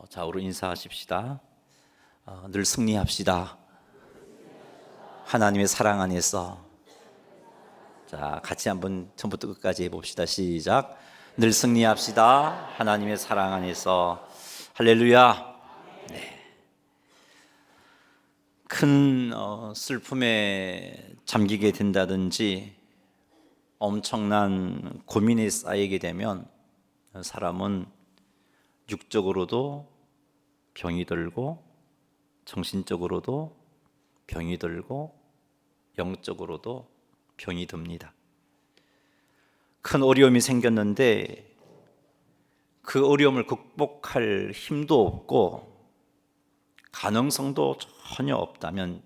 좌우로 인사하십시다. 늘 승리합시다. 하나님의 사랑 안에서. 자, 같이 한번 처음부터 끝까지 해봅시다. 시작. 늘 승리합시다. 하나님의 사랑 안에서. 할렐루야. 네. 큰 슬픔에 잠기게 된다든지 엄청난 고민이 쌓이게 되면 사람은 육적으로도 병이 들고 정신적으로도 병이 들고 영적으로도 병이 듭니다. 큰 어려움이 생겼는데 그 어려움을 극복할 힘도 없고 가능성도 전혀 없다면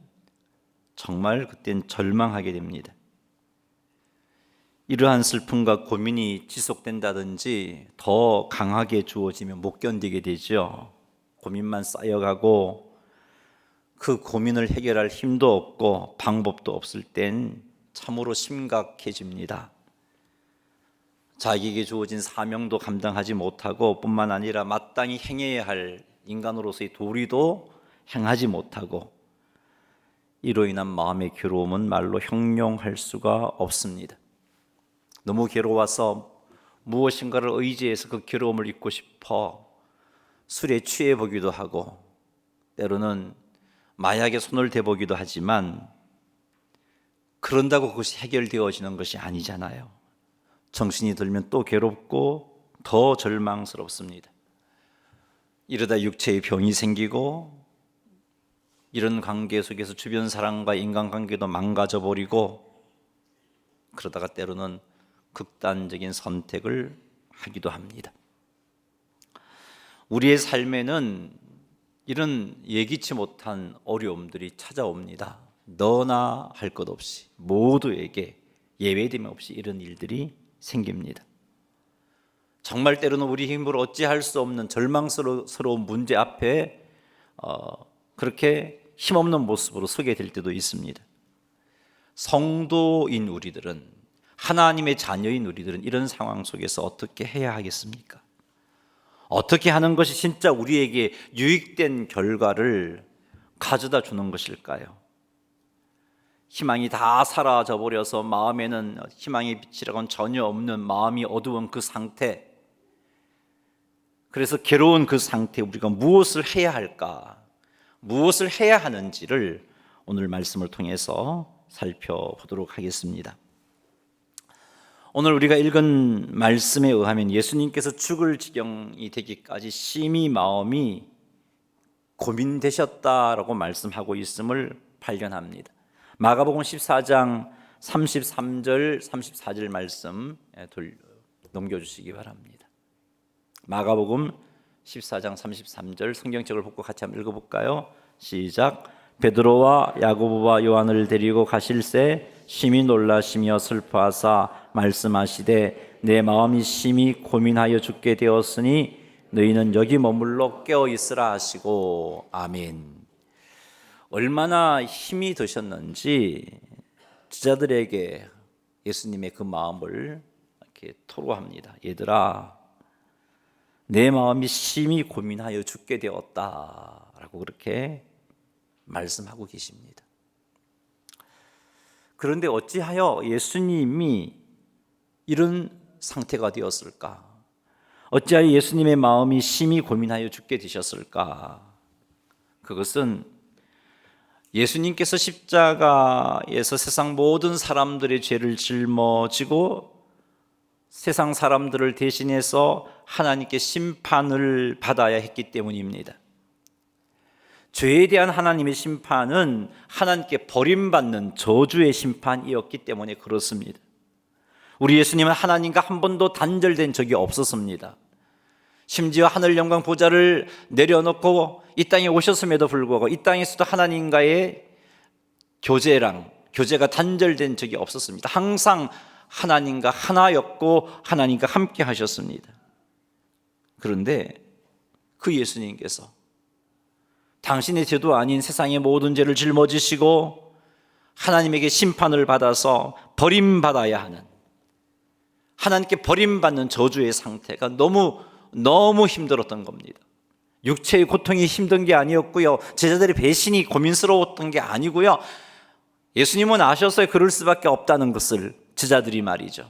정말 그땐 절망하게 됩니다. 이러한 슬픔과 고민이 지속된다든지 더 강하게 주어지면 못 견디게 되죠. 고민만 쌓여가고 그 고민을 해결할 힘도 없고 방법도 없을 땐 참으로 심각해집니다. 자기에게 주어진 사명도 감당하지 못하고 뿐만 아니라 마땅히 행해야 할 인간으로서의 도리도 행하지 못하고 이로 인한 마음의 괴로움은 말로 형용할 수가 없습니다. 너무 괴로워서 무엇인가를 의지해서 그 괴로움을 잊고 싶어 술에 취해 보기도 하고 때로는 마약에 손을 대보기도 하지만 그런다고 그것이 해결되어지는 것이 아니잖아요. 정신이 들면 또 괴롭고 더 절망스럽습니다. 이러다 육체의 병이 생기고 이런 관계 속에서 주변 사람과 인간관계도 망가져버리고 그러다가 때로는 극단적인 선택을 하기도 합니다. 우리의 삶에는 이런 예기치 못한 어려움들이 찾아옵니다. 너나 할 것 없이 모두에게 예외됨 없이 이런 일들이 생깁니다. 정말 때로는 우리 힘으로 어찌할 수 없는 절망스러운 문제 앞에 그렇게 힘없는 모습으로 서게 될 때도 있습니다. 성도인 우리들은, 하나님의 자녀인 우리들은 이런 상황 속에서 어떻게 해야 하겠습니까? 어떻게 하는 것이 진짜 우리에게 유익된 결과를 가져다 주는 것일까요? 희망이 다 사라져 버려서 마음에는 희망의 빛이라고는 전혀 없는 마음이 어두운 그 상태, 그래서 괴로운 그 상태에 우리가 무엇을 해야 할까, 무엇을 해야 하는지를 오늘 말씀을 통해서 살펴보도록 하겠습니다. 오늘 우리가 읽은 말씀에 의하면 예수님께서 죽을 지경이 되기까지 심히 마음이 고민되셨다라고 말씀하고 있음을 발견합니다. 마가복음 14장 33절 34절 말씀 넘겨주시기 바랍니다. 마가복음 14장 33절 성경책을 보고 같이 한번 읽어볼까요? 시작. 베드로와 야고보와 요한을 데리고 가실새 심히 놀라시며 슬퍼하사 말씀하시되 내 마음이 심히 고민하여 죽게 되었으니 너희는 여기 머물러 깨어 있으라 하시고. 아멘. 얼마나 힘이 드셨는지 제자들에게 예수님의 그 마음을 이렇게 토로합니다. 얘들아, 내 마음이 심히 고민하여 죽게 되었다라고 그렇게 말씀하고 계십니다. 그런데 어찌하여 예수님이 이런 상태가 되었을까? 어찌하여 예수님의 마음이 심히 고민하여 죽게 되셨을까? 그것은 예수님께서 십자가에서 세상 모든 사람들의 죄를 짊어지고 세상 사람들을 대신해서 하나님께 심판을 받아야 했기 때문입니다. 죄에 대한 하나님의 심판은 하나님께 버림받는 저주의 심판이었기 때문에 그렇습니다. 우리 예수님은 하나님과 한 번도 단절된 적이 없었습니다. 심지어 하늘 영광 보좌를 내려놓고 이 땅에 오셨음에도 불구하고 이 땅에서도 하나님과의 교제가 단절된 적이 없었습니다. 항상 하나님과 하나였고 하나님과 함께 하셨습니다. 그런데 그 예수님께서 당신의 죄도 아닌 세상의 모든 죄를 짊어지시고 하나님에게 심판을 받아서 버림받아야 하는, 하나님께 버림받는 저주의 상태가 너무 힘들었던 겁니다. 육체의 고통이 힘든 게 아니었고요. 제자들의 배신이 고민스러웠던 게 아니고요. 예수님은 아셨어요. 그럴 수밖에 없다는 것을, 제자들이 말이죠.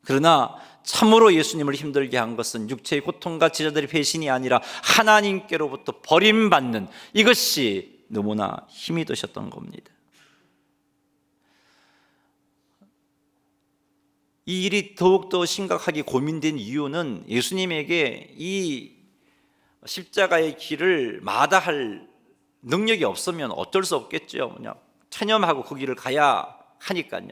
그러나 참으로 예수님을 힘들게 한 것은 육체의 고통과 제자들의 배신이 아니라 하나님께로부터 버림받는 이것이 너무나 힘이 드셨던 겁니다. 이 일이 더욱더 심각하게 고민된 이유는 예수님에게 이 십자가의 길을 마다할 능력이 없으면 어쩔 수 없겠죠. 그냥 체념하고 그 길을 가야 하니까요.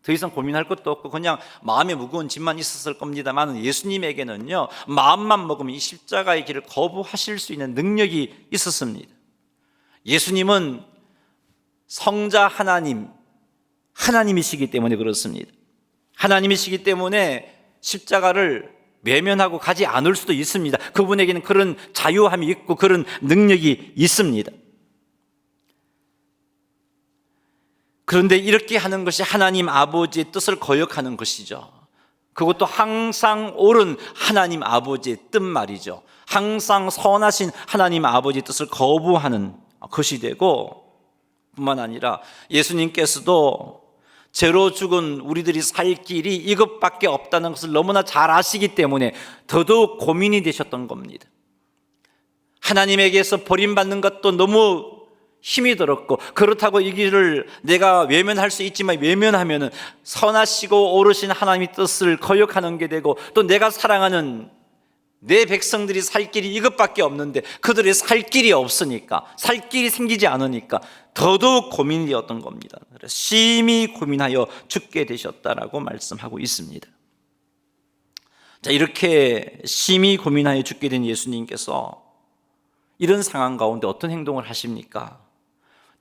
더 이상 고민할 것도 없고 그냥 마음에 무거운 짐만 있었을 겁니다만, 예수님에게는요, 마음만 먹으면 이 십자가의 길을 거부하실 수 있는 능력이 있었습니다. 예수님은 성자 하나님이시기 때문에 그렇습니다. 하나님이시기 때문에 십자가를 외면하고 가지 않을 수도 있습니다. 그분에게는 그런 자유함이 있고 그런 능력이 있습니다. 그런데 이렇게 하는 것이 하나님 아버지의 뜻을 거역하는 것이죠. 그것도 항상 옳은 하나님 아버지의 뜻 말이죠. 항상 선하신 하나님 아버지의 뜻을 거부하는 것이 되고, 뿐만 아니라 예수님께서도 죄로 죽은 우리들이 살 길이 이것밖에 없다는 것을 너무나 잘 아시기 때문에 더더욱 고민이 되셨던 겁니다. 하나님에게서 버림받는 것도 너무 힘이 들었고, 그렇다고 이 길을 내가 외면할 수 있지만 외면하면은 선하시고 옳으신 하나님의 뜻을 거역하는 게 되고, 또 내가 사랑하는 내 백성들이 살 길이 이것밖에 없는데 그들이 살 길이 없으니까, 살 길이 생기지 않으니까 더더욱 고민이 되었던 겁니다. 그래서 심히 고민하여 죽게 되셨다라고 말씀하고 있습니다. 자, 이렇게 심히 고민하여 죽게 된 예수님께서 이런 상황 가운데 어떤 행동을 하십니까?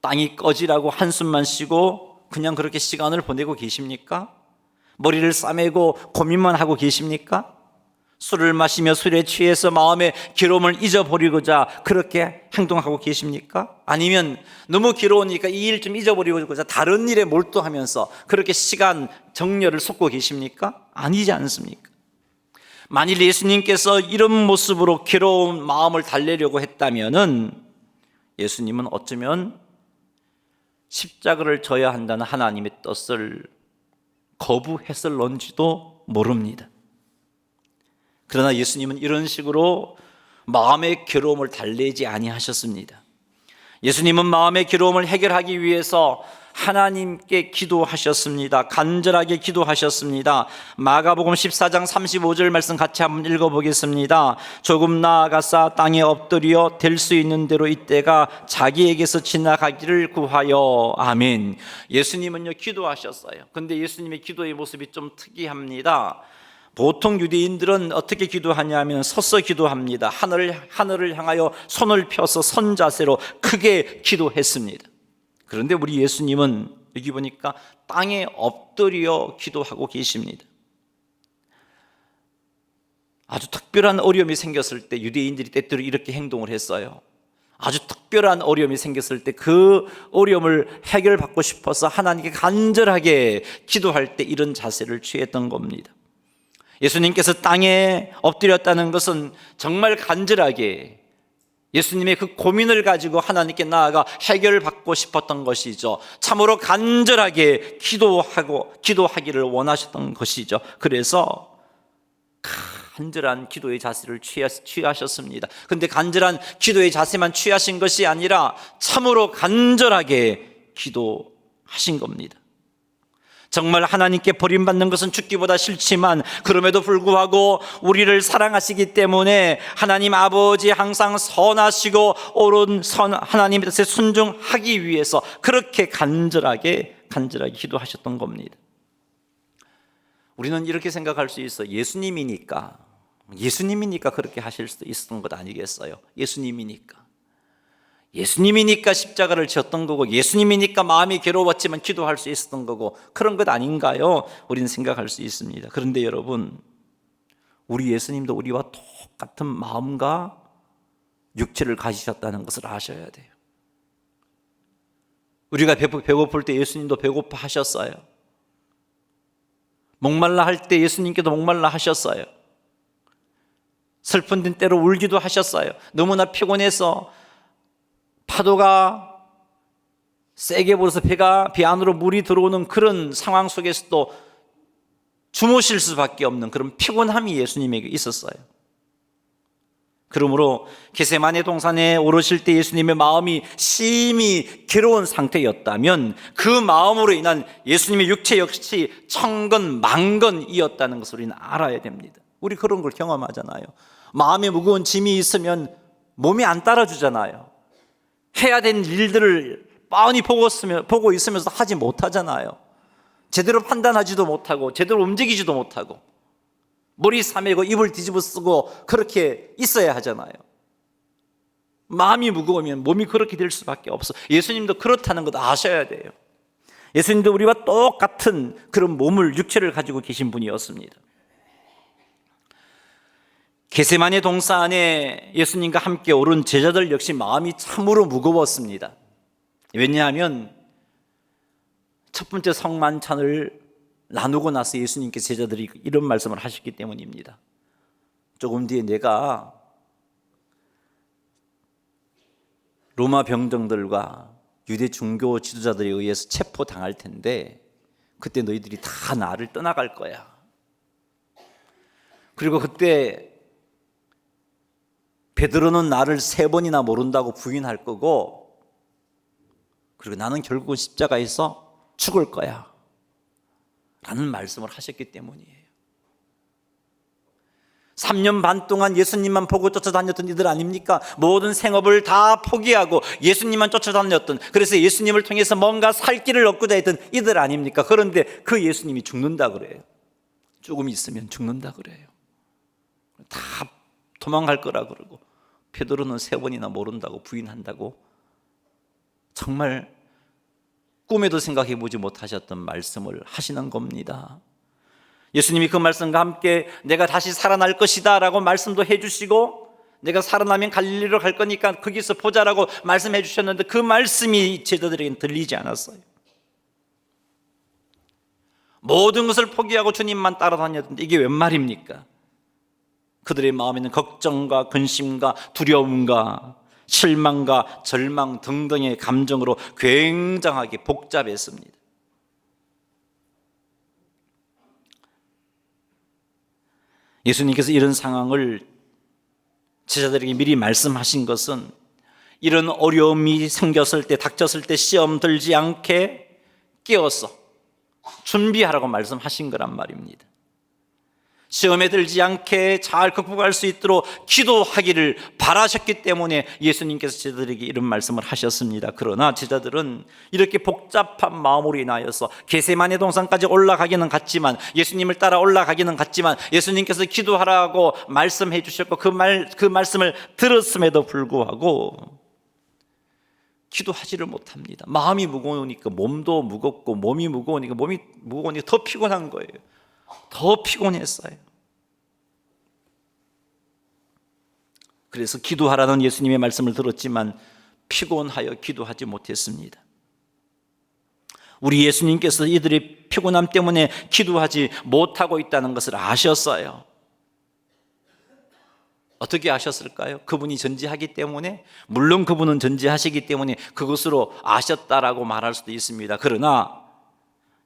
땅이 꺼지라고 한숨만 쉬고 그냥 그렇게 시간을 보내고 계십니까? 머리를 싸매고 고민만 하고 계십니까? 술을 마시며 술에 취해서 마음의 괴로움을 잊어버리고자 그렇게 행동하고 계십니까? 아니면 너무 괴로우니까 이 일 좀 잊어버리고자 다른 일에 몰두하면서 그렇게 시간 정렬을 쏟고 계십니까? 아니지 않습니까? 만일 예수님께서 이런 모습으로 괴로운 마음을 달래려고 했다면은 예수님은 어쩌면 십자가를 져야 한다는 하나님의 뜻을 거부했을런지도 모릅니다. 그러나 예수님은 이런 식으로 마음의 괴로움을 달래지 아니하셨습니다. 예수님은 마음의 괴로움을 해결하기 위해서 하나님께 기도하셨습니다. 간절하게 기도하셨습니다. 마가복음 14장 35절 말씀 같이 한번 읽어보겠습니다. 조금 나아가사 땅에 엎드려 될 수 있는 대로 이때가 자기에게서 지나가기를 구하여. 아멘. 예수님은요 기도하셨어요. 근데 예수님의 기도의 모습이 좀 특이합니다. 보통 유대인들은 어떻게 기도하냐면 서서 기도합니다. 하늘을 향하여 손을 펴서 선 자세로 크게 기도했습니다. 그런데 우리 예수님은 여기 보니까 땅에 엎드려 기도하고 계십니다. 아주 특별한 어려움이 생겼을 때 유대인들이 때때로 이렇게 행동을 했어요. 아주 특별한 어려움이 생겼을 때 그 어려움을 해결받고 싶어서 하나님께 간절하게 기도할 때 이런 자세를 취했던 겁니다. 예수님께서 땅에 엎드렸다는 것은 정말 간절하게 예수님의 그 고민을 가지고 하나님께 나아가 해결받고 싶었던 것이죠. 참으로 간절하게 기도하기를 원하셨던 것이죠. 그래서 간절한 기도의 자세를 취하셨습니다. 그런데 간절한 기도의 자세만 취하신 것이 아니라 참으로 간절하게 기도하신 겁니다. 정말 하나님께 버림받는 것은 죽기보다 싫지만 그럼에도 불구하고 우리를 사랑하시기 때문에 하나님 아버지 항상 선하시고 옳은 하나님의 뜻에 순종하기 위해서 그렇게 간절하게 기도하셨던 겁니다. 우리는 이렇게 생각할 수 있어. 예수님이니까 그렇게 하실 수도 있었던 것 아니겠어요? 예수님이니까 십자가를 지었던 거고, 예수님이니까 마음이 괴로웠지만 기도할 수 있었던 거고, 그런 것 아닌가요? 우리는 생각할 수 있습니다. 그런데 여러분, 우리 예수님도 우리와 똑같은 마음과 육체를 가지셨다는 것을 아셔야 돼요. 우리가 배고플 때 예수님도 배고파 하셨어요. 목말라 할 때 예수님께도 목말라 하셨어요. 슬픈 때로 울기도 하셨어요. 너무나 피곤해서 파도가 세게 불어서 배 안으로 물이 들어오는 그런 상황 속에서도 주무실 수밖에 없는 그런 피곤함이 예수님에게 있었어요. 그러므로 겟세마네 동산에 오르실 때 예수님의 마음이 심히 괴로운 상태였다면 그 마음으로 인한 예수님의 육체 역시 천근만근이었다는 것을 우리는 알아야 됩니다. 우리 그런 걸 경험하잖아요. 마음에 무거운 짐이 있으면 몸이 안 따라주잖아요. 해야 되는 일들을 뻔히 보고 있으면서 하지 못하잖아요. 제대로 판단하지도 못하고 제대로 움직이지도 못하고 머리 싸매고 입을 뒤집어 쓰고 그렇게 있어야 하잖아요. 마음이 무거우면 몸이 그렇게 될 수밖에 없어. 예수님도 그렇다는 것 아셔야 돼요. 예수님도 우리와 똑같은 그런 몸을, 육체를 가지고 계신 분이었습니다. 겟세마네 동산에 예수님과 함께 오른 제자들 역시 마음이 참으로 무거웠습니다. 왜냐하면 첫 번째 성만찬을 나누고 나서 예수님께서 제자들이 이런 말씀을 하셨기 때문입니다. 조금 뒤에 내가 로마 병정들과 유대 종교 지도자들에 의해서 체포당할 텐데 그때 너희들이 다 나를 떠나갈 거야. 그리고 그때 베드로는 나를 3번이나 모른다고 부인할 거고, 그리고 나는 결국은 십자가에서 죽을 거야 라는 말씀을 하셨기 때문이에요. 3년 반 동안 예수님만 보고 쫓아다녔던 이들 아닙니까? 모든 생업을 다 포기하고 예수님만 쫓아다녔던, 그래서 예수님을 통해서 뭔가 살 길을 얻고자 했던 이들 아닙니까? 그런데 그 예수님이 죽는다 그래요. 조금 있으면 죽는다 그래요. 다 도망갈 거라 그러고, 베드로는 3번이나 모른다고 부인한다고, 정말 꿈에도 생각해 보지 못하셨던 말씀을 하시는 겁니다. 예수님이 그 말씀과 함께 내가 다시 살아날 것이다 라고 말씀도 해주시고, 내가 살아나면 갈릴리로 갈 거니까 거기서 보자라고 말씀해 주셨는데 그 말씀이 제자들에게는 들리지 않았어요. 모든 것을 포기하고 주님만 따라다녔는데 이게 웬 말입니까? 그들의 마음에는 걱정과 근심과 두려움과 실망과 절망 등등의 감정으로 굉장하게 복잡했습니다. 예수님께서 이런 상황을 제자들에게 미리 말씀하신 것은 이런 어려움이 생겼을 때, 닥쳤을 때 시험 들지 않게 깨워서 준비하라고 말씀하신 거란 말입니다. 시험에 들지 않게 잘 극복할 수 있도록 기도하기를 바라셨기 때문에 예수님께서 제자들에게 이런 말씀을 하셨습니다. 그러나 제자들은 이렇게 복잡한 마음으로 인하여서 겟세마네 동산까지 올라가기는 갔지만, 예수님을 따라 올라가기는 갔지만 예수님께서 기도하라고 말씀해 주셨고 그 말씀을 들었음에도 불구하고 기도하지를 못합니다. 마음이 무거우니까 몸도 무겁고, 몸이 무거우니까 더 피곤한 거예요. 더 피곤했어요. 그래서 기도하라는 예수님의 말씀을 들었지만 피곤하여 기도하지 못했습니다. 우리 예수님께서 이들의 피곤함 때문에 기도하지 못하고 있다는 것을 아셨어요. 어떻게 아셨을까요? 그분이 전지하기 때문에, 물론 그분은 전지하시기 때문에 그것으로 아셨다라고 말할 수도 있습니다. 그러나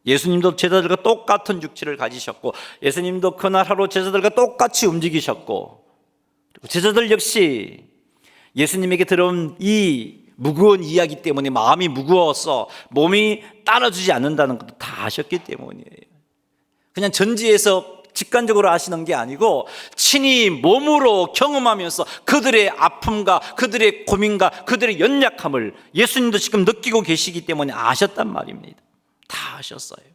예수님도 제자들과 똑같은 육체를 가지셨고, 예수님도 그날 하루 제자들과 똑같이 움직이셨고, 그리고 제자들 역시 예수님에게 들어온 이 무거운 이야기 때문에 마음이 무거워서 몸이 따라주지 않는다는 것도 다 아셨기 때문이에요. 그냥 전지에서 직관적으로 아시는 게 아니고 친히 몸으로 경험하면서 그들의 아픔과 그들의 고민과 그들의 연약함을 예수님도 지금 느끼고 계시기 때문에 아셨단 말입니다. 다 아셨어요.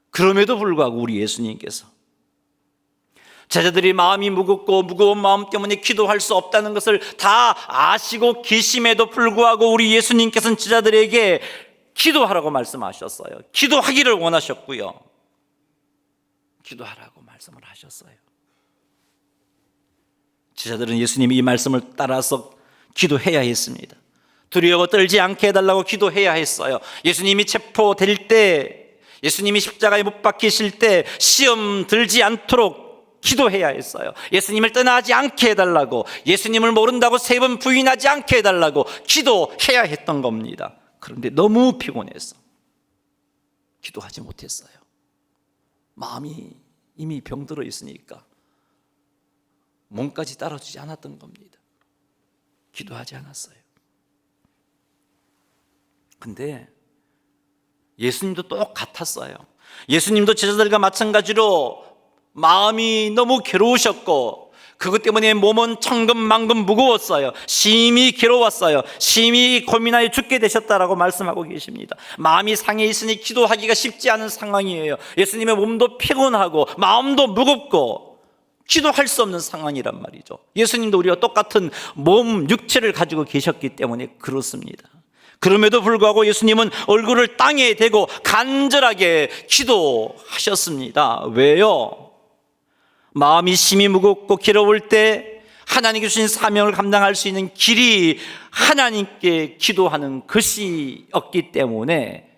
그럼에도 불구하고 우리 예수님께서 제자들이 마음이 무겁고 무거운 마음 때문에 기도할 수 없다는 것을 다 아시고 계심에도 불구하고 우리 예수님께서는 제자들에게 기도하라고 말씀하셨어요. 기도하기를 원하셨고요, 기도하라고 말씀을 하셨어요. 제자들은 예수님이 이 말씀을 따라서 기도해야 했습니다. 두려워 떨지 않게 해달라고 기도해야 했어요. 예수님이 체포될 때 예수님이 십자가에 못 박히실 때 시험 들지 않도록 기도해야 했어요. 예수님을 떠나지 않게 해달라고, 예수님을 모른다고 3번 부인하지 않게 해달라고 기도해야 했던 겁니다. 그런데 너무 피곤해서 기도하지 못했어요. 마음이 이미 병들어 있으니까 몸까지 따라주지 않았던 겁니다. 기도하지 않았어요. 근데 예수님도 똑같았어요. 예수님도 제자들과 마찬가지로 마음이 너무 괴로우셨고 그것 때문에 몸은 천근만근 무거웠어요. 심히 괴로웠어요. 심히 고민하여 죽게 되셨다라고 말씀하고 계십니다. 마음이 상해 있으니 기도하기가 쉽지 않은 상황이에요. 예수님의 몸도 피곤하고 마음도 무겁고 기도할 수 없는 상황이란 말이죠. 예수님도 우리와 똑같은 몸, 육체를 가지고 계셨기 때문에 그렇습니다. 그럼에도 불구하고 예수님은 얼굴을 땅에 대고 간절하게 기도하셨습니다. 왜요? 마음이 심히 무겁고 괴로울 때 하나님께 주신 사명을 감당할 수 있는 길이 하나님께 기도하는 것이었기 때문에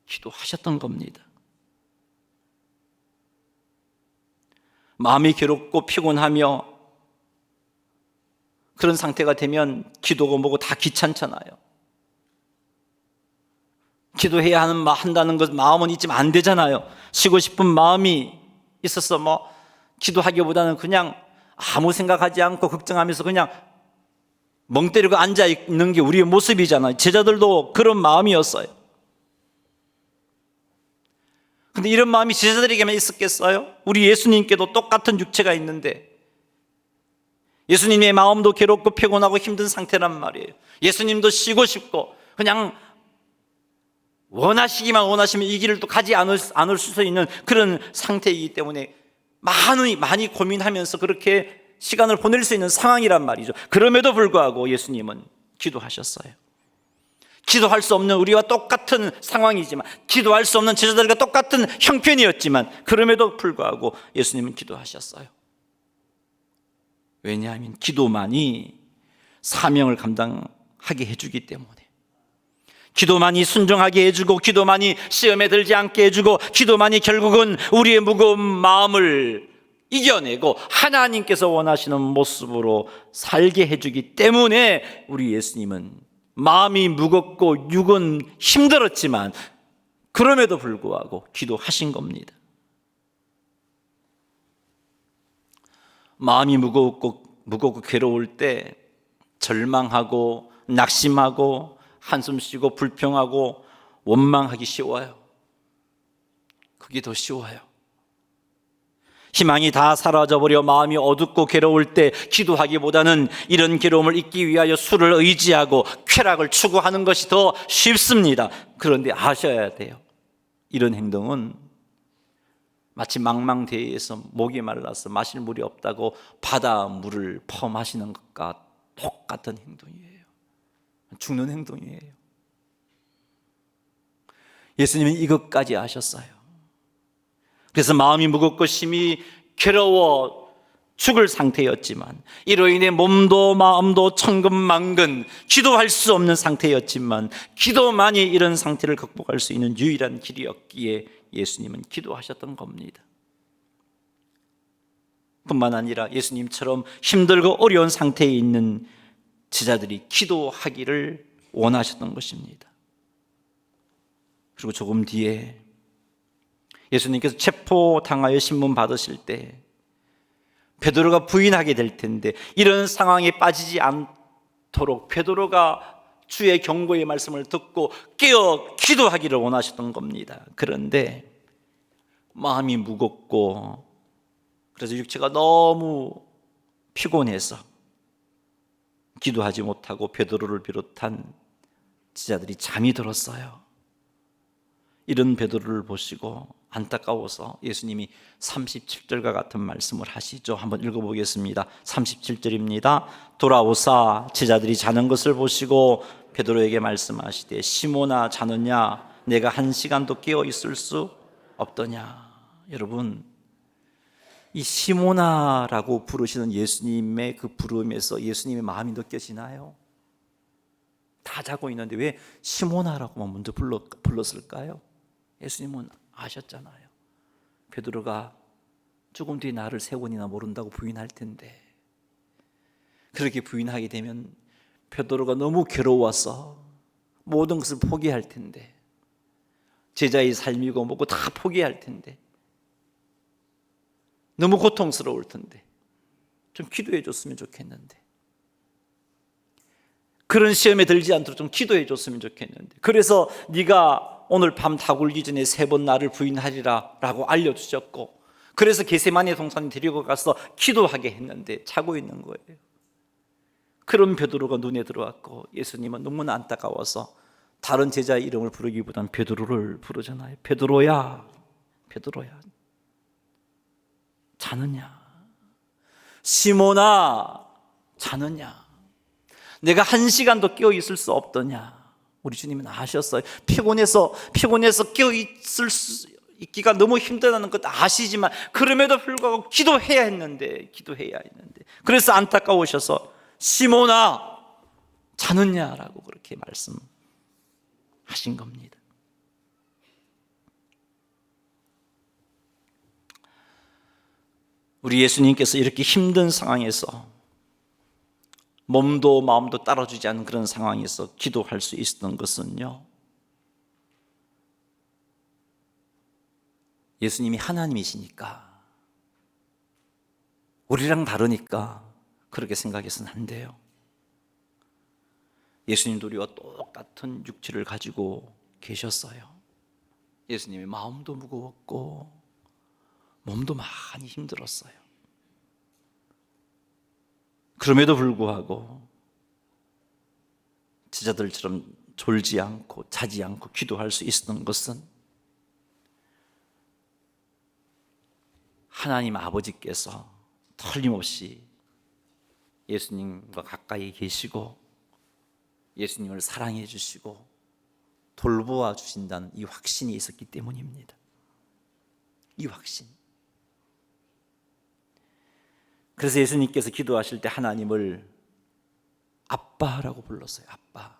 기도하셨던 겁니다. 마음이 괴롭고 피곤하며 그런 상태가 되면 기도고 뭐고 다 귀찮잖아요. 기도해야 한다는 것 마음은 있지만 안 되잖아요. 쉬고 싶은 마음이 있어서 기도하기보다는 그냥 아무 생각하지 않고 걱정하면서 그냥 멍 때리고 앉아 있는 게 우리의 모습이잖아요. 제자들도 그런 마음이었어요. 근데 이런 마음이 제자들에게만 있었겠어요? 우리 예수님께도 똑같은 육체가 있는데 예수님의 마음도 괴롭고 피곤하고 힘든 상태란 말이에요. 예수님도 쉬고 싶고 그냥 원하시면 이 길을 또 가지 않을 수 있는 그런 상태이기 때문에 많이 고민하면서 그렇게 시간을 보낼 수 있는 상황이란 말이죠. 그럼에도 불구하고 예수님은 기도하셨어요. 기도할 수 없는 우리와 똑같은 상황이지만, 기도할 수 없는 제자들과 똑같은 형편이었지만 그럼에도 불구하고 예수님은 기도하셨어요. 왜냐하면 기도만이 사명을 감당하게 해주기 때문에, 기도만이 순종하게 해주고, 기도만이 시험에 들지 않게 해주고, 기도만이 결국은 우리의 무거운 마음을 이겨내고 하나님께서 원하시는 모습으로 살게 해주기 때문에 우리 예수님은 마음이 무겁고 육은 힘들었지만 그럼에도 불구하고 기도하신 겁니다. 마음이 무겁고 괴로울 때 절망하고 낙심하고 한숨 쉬고 불평하고 원망하기 쉬워요. 그게 더 쉬워요. 희망이 다 사라져버려 마음이 어둡고 괴로울 때 기도하기보다는 이런 괴로움을 잊기 위하여 술을 의지하고 쾌락을 추구하는 것이 더 쉽습니다. 그런데 아셔야 돼요. 이런 행동은 마치 망망대해에서 목이 말라서 마실 물이 없다고 바다 물을 퍼마시는 것과 똑같은 행동이에요. 죽는 행동이에요. 예수님은 이것까지 아셨어요. 그래서 마음이 무겁고 심히 괴로워 죽을 상태였지만, 이로 인해 몸도 마음도 천근만근 기도할 수 없는 상태였지만, 기도만이 이런 상태를 극복할 수 있는 유일한 길이었기에 예수님은 기도하셨던 겁니다. 뿐만 아니라 예수님처럼 힘들고 어려운 상태에 있는 제자들이 기도하기를 원하셨던 것입니다. 그리고 조금 뒤에 예수님께서 체포당하여 신문 받으실 때 베드로가 부인하게 될 텐데, 이런 상황에 빠지지 않도록 베드로가 주의 경고의 말씀을 듣고 깨어 기도하기를 원하셨던 겁니다. 그런데 마음이 무겁고 그래서 육체가 너무 피곤해서 기도하지 못하고 베드로를 비롯한 제자들이 잠이 들었어요. 이런 베드로를 보시고 안타까워서 예수님이 37절과 같은 말씀을 하시죠. 한번 읽어보겠습니다. 37절입니다. 돌아오사 제자들이 자는 것을 보시고 베드로에게 말씀하시되, 시몬아 자느냐? 내가 1시간도 깨어 있을 수 없더냐? 여러분, 이 시몬아라고 부르시는 예수님의 그 부름에서 예수님의 마음이 느껴지나요? 다 자고 있는데 왜 시몬아라고만 먼저 불렀을까요? 예수님은 아셨잖아요. 베드로가 조금 뒤에 나를 3번이나 모른다고 부인할 텐데, 그렇게 부인하게 되면 베드로가 너무 괴로워서 모든 것을 포기할 텐데, 제자의 삶이고 뭐고 다 포기할 텐데, 너무 고통스러울 텐데 좀 기도해 줬으면 좋겠는데, 그런 시험에 들지 않도록 좀 기도해 줬으면 좋겠는데, 그래서 네가 오늘 밤 다 굴기 전에 3번 나를 부인하리라 라고 알려주셨고, 그래서 게세마네 동산에 데리고 가서 기도하게 했는데 자고 있는 거예요. 그런 베드로가 눈에 들어왔고, 예수님은 너무나 안타까워서 다른 제자의 이름을 부르기보다는 베드로를 부르잖아요. 베드로야, 베드로야, 자느냐? 시몬아, 자느냐? 내가 1시간도 깨어 있을 수 없더냐? 우리 주님은 아셨어요. 피곤해서 깨어 있기가 너무 힘들다는 것 아시지만, 그럼에도 불구하고 기도해야 했는데, 그래서 안타까우셔서 시몬아, 자느냐라고 그렇게 말씀하신 겁니다. 우리 예수님께서 이렇게 힘든 상황에서, 몸도 마음도 따라주지 않는 그런 상황에서 기도할 수 있었던 것은요, 예수님이 하나님이시니까, 우리랑 다르니까 그렇게 생각해서는 안 돼요. 예수님도 우리와 똑같은 육체를 가지고 계셨어요. 예수님의 마음도 무거웠고 몸도 많이 힘들었어요. 그럼에도 불구하고 제자들처럼 졸지 않고 자지 않고 기도할 수 있었던 것은, 하나님 아버지께서 틀림없이 예수님과 가까이 계시고 예수님을 사랑해 주시고 돌보아 주신다는 이 확신이 있었기 때문입니다. 이 확신. 그래서 예수님께서 기도하실 때 하나님을 아빠라고 불렀어요. 아빠.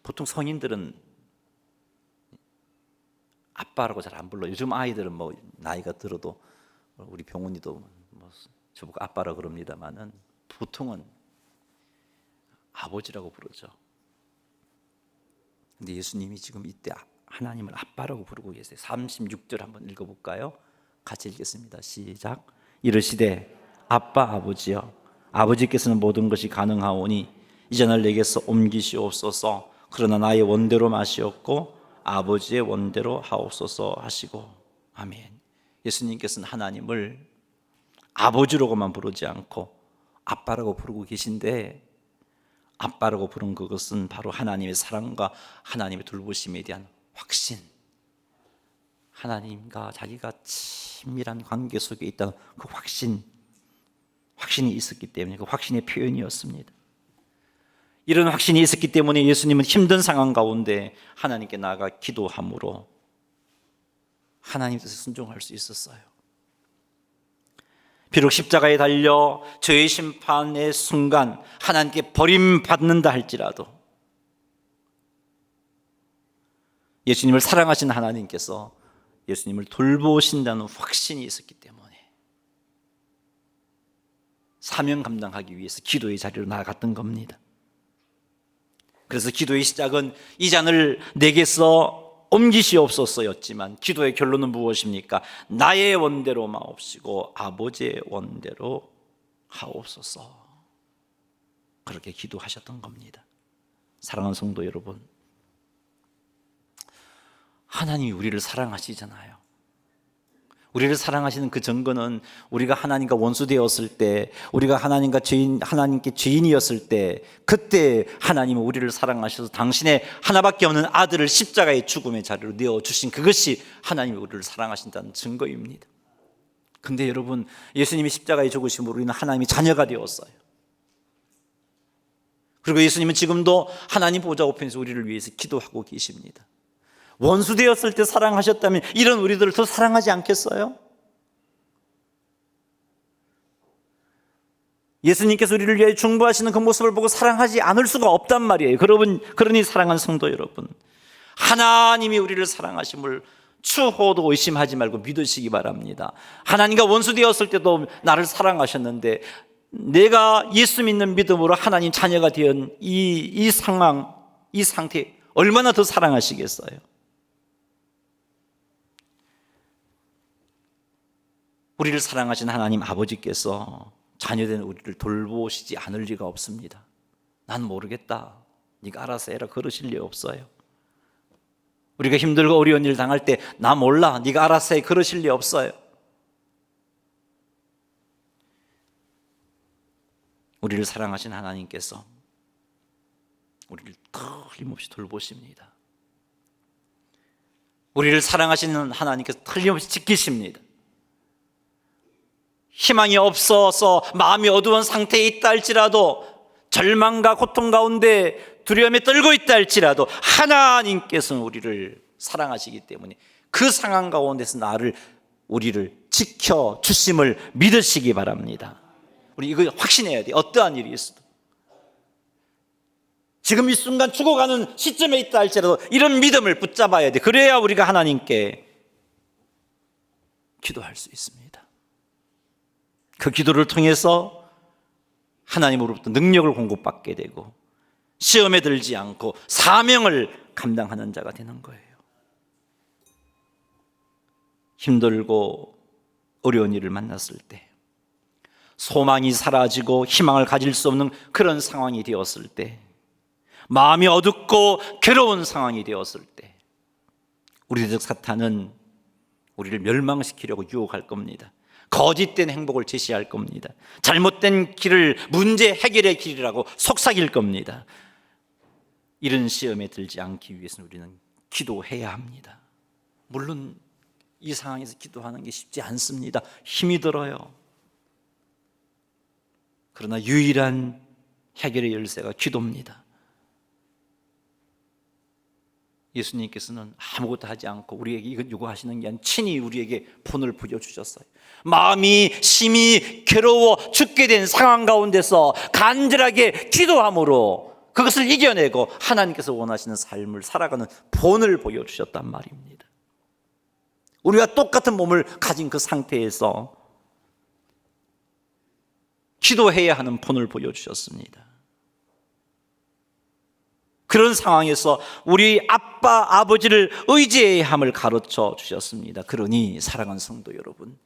보통 성인들은 아빠라고 잘 안 불러요. 요즘 아이들은 뭐 나이가 들어도, 우리 병훈이도 뭐 저보고 아빠라고 그럽니다만은 보통은 아버지라고 부르죠. 근데 예수님이 지금 이때 하나님을 아빠라고 부르고 계세요. 36절 한번 읽어볼까요? 같이 읽겠습니다. 시작. 이르시되 아빠 아버지여, 아버지께서는 모든 것이 가능하오니 이전을 내게서 옮기시옵소서. 그러나 나의 원대로 마시옵고 아버지의 원대로 하옵소서 하시고. 아멘. 예수님께서는 하나님을 아버지로만 부르지 않고 아빠라고 부르고 계신데, 아빠라고 부른 그것은 바로 하나님의 사랑과 하나님의 돌보심에 대한 확신, 하나님과 자기가 친밀한 관계 속에 있다는 그 확신이 있었기 때문에, 그 확신의 표현이었습니다. 이런 확신이 있었기 때문에 예수님은 힘든 상황 가운데 하나님께 나아가 기도함으로 하나님 뜻에 순종할 수 있었어요. 비록 십자가에 달려 죄의 심판의 순간 하나님께 버림받는다 할지라도, 예수님을 사랑하신 하나님께서 예수님을 돌보신다는 확신이 있었기 때문에 사명 감당하기 위해서 기도의 자리로 나아갔던 겁니다. 그래서 기도의 시작은 이 잔을 내게서 옮기시옵소서였지만, 기도의 결론은 무엇입니까? 나의 원대로 마옵시고 아버지의 원대로 하옵소서. 그렇게 기도하셨던 겁니다. 사랑하는 성도 여러분, 하나님이 우리를 사랑하시잖아요. 우리를 사랑하시는 그 증거는 우리가 하나님과 원수되었을 때, 우리가 하나님께 죄인이었을 때, 그때 하나님은 우리를 사랑하셔서 당신의 하나밖에 없는 아들을 십자가의 죽음의 자리로 내어주신, 그것이 하나님이 우리를 사랑하신다는 증거입니다. 근데 여러분, 예수님이 십자가에 죽으심으로 우리는 하나님의 자녀가 되었어요. 그리고 예수님은 지금도 하나님 보좌 우편에서 우리를 위해서 기도하고 계십니다. 원수 되었을 때 사랑하셨다면 이런 우리들을 더 사랑하지 않겠어요? 예수님께서 우리를 위해 중보하시는 그 모습을 보고 사랑하지 않을 수가 없단 말이에요. 그러니 사랑하는 성도 여러분, 하나님이 우리를 사랑하심을 추호도 의심하지 말고 믿으시기 바랍니다. 하나님과 원수되었을 때도 나를 사랑하셨는데 내가 예수 믿는 믿음으로 하나님 자녀가 된 이 상황, 이 상태 얼마나 더 사랑하시겠어요? 우리를 사랑하신 하나님 아버지께서 자녀된 우리를 돌보시지 않을 리가 없습니다. 난 모르겠다, 네가 알아서 해라, 그러실 리 없어요. 우리가 힘들고 어려운 일 당할 때 나 몰라, 네가 알아서 해, 그러실 리 없어요. 우리를 사랑하신 하나님께서 우리를 틀림없이 돌보십니다. 우리를 사랑하시는 하나님께서 틀림없이 지키십니다. 희망이 없어서 마음이 어두운 상태에 있다 할지라도, 절망과 고통 가운데 두려움에 떨고 있다 할지라도 하나님께서는 우리를 사랑하시기 때문에 그 상황 가운데서 우리를 지켜주심을 믿으시기 바랍니다. 우리 이거 확신해야 돼요. 어떠한 일이 있어도, 지금 이 순간 죽어가는 시점에 있다 할지라도 이런 믿음을 붙잡아야 돼. 그래야 우리가 하나님께 기도할 수 있습니다. 그 기도를 통해서 하나님으로부터 능력을 공급받게 되고 시험에 들지 않고 사명을 감당하는 자가 되는 거예요. 힘들고 어려운 일을 만났을 때, 소망이 사라지고 희망을 가질 수 없는 그런 상황이 되었을 때, 마음이 어둡고 괴로운 상황이 되었을 때, 우리 적 사탄은 우리를 멸망시키려고 유혹할 겁니다. 거짓된 행복을 제시할 겁니다. 잘못된 길을 문제 해결의 길이라고 속삭일 겁니다. 이런 시험에 들지 않기 위해서는 우리는 기도해야 합니다. 물론 이 상황에서 기도하는 게 쉽지 않습니다. 힘이 들어요. 그러나 유일한 해결의 열쇠가 기도입니다. 예수님께서는 아무것도 하지 않고 우리에게 이것 요구하시는 게 아니라 친히 우리에게 본을 보여주셨어요. 마음이 심히 괴로워 죽게 된 상황 가운데서 간절하게 기도함으로 그것을 이겨내고 하나님께서 원하시는 삶을 살아가는 본을 보여주셨단 말입니다. 우리가 똑같은 몸을 가진 그 상태에서 기도해야 하는 본을 보여주셨습니다. 그런 상황에서 우리 아빠, 아버지를 의지해야 함을 가르쳐 주셨습니다. 그러니 사랑하는 성도 여러분,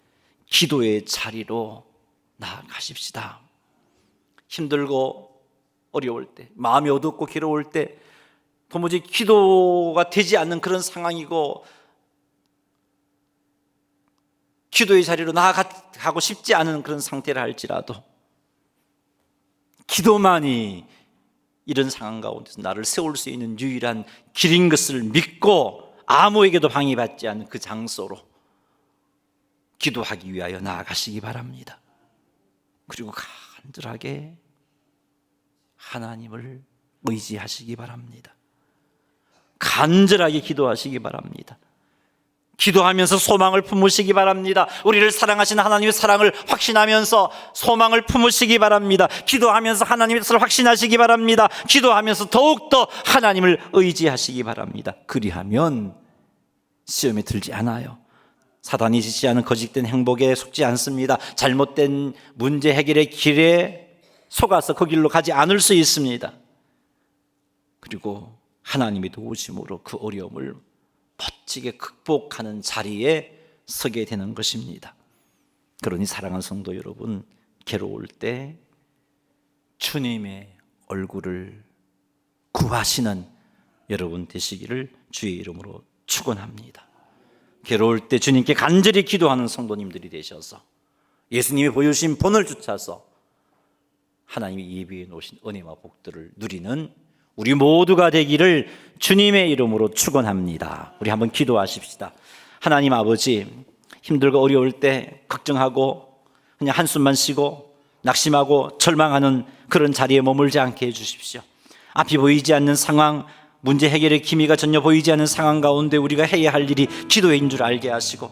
기도의 자리로 나아가십시다. 힘들고 어려울 때, 마음이 어둡고 괴로울 때, 도무지 기도가 되지 않는 그런 상황이고 기도의 자리로 나아가고 싶지 않은 그런 상태라 할지라도 기도만이 이런 상황 가운데서 나를 세울 수 있는 유일한 길인 것을 믿고 아무에게도 방해받지 않는 그 장소로 기도하기 위하여 나아가시기 바랍니다. 그리고 간절하게 하나님을 의지하시기 바랍니다. 간절하게 기도하시기 바랍니다. 기도하면서 소망을 품으시기 바랍니다. 우리를 사랑하시는 하나님의 사랑을 확신하면서 소망을 품으시기 바랍니다. 기도하면서 하나님의 뜻을 확신하시기 바랍니다. 기도하면서 더욱더 하나님을 의지하시기 바랍니다. 그리하면 시험에 들지 않아요. 사단이 지시하는 거짓된 행복에 속지 않습니다. 잘못된 문제 해결의 길에 속아서 그 길로 가지 않을 수 있습니다. 그리고 하나님의 도우심으로 그 어려움을 멋지게 극복하는 자리에 서게 되는 것입니다. 그러니 사랑하는 성도 여러분, 괴로울 때 주님의 얼굴을 구하시는 여러분 되시기를 주의 이름으로 축원합니다. 괴로울 때 주님께 간절히 기도하는 성도님들이 되셔서 예수님이 보여주신 본을 쫓아서 하나님이 예비해 놓으신 은혜와 복들을 누리는 우리 모두가 되기를 주님의 이름으로 축원합니다. 우리 한번 기도하십시다. 하나님 아버지, 힘들고 어려울 때 걱정하고 그냥 한숨만 쉬고 낙심하고 절망하는 그런 자리에 머물지 않게 해주십시오. 앞이 보이지 않는 상황, 문제 해결의 기미가 전혀 보이지 않는 상황 가운데 우리가 해야 할 일이 기도인 줄 알게 하시고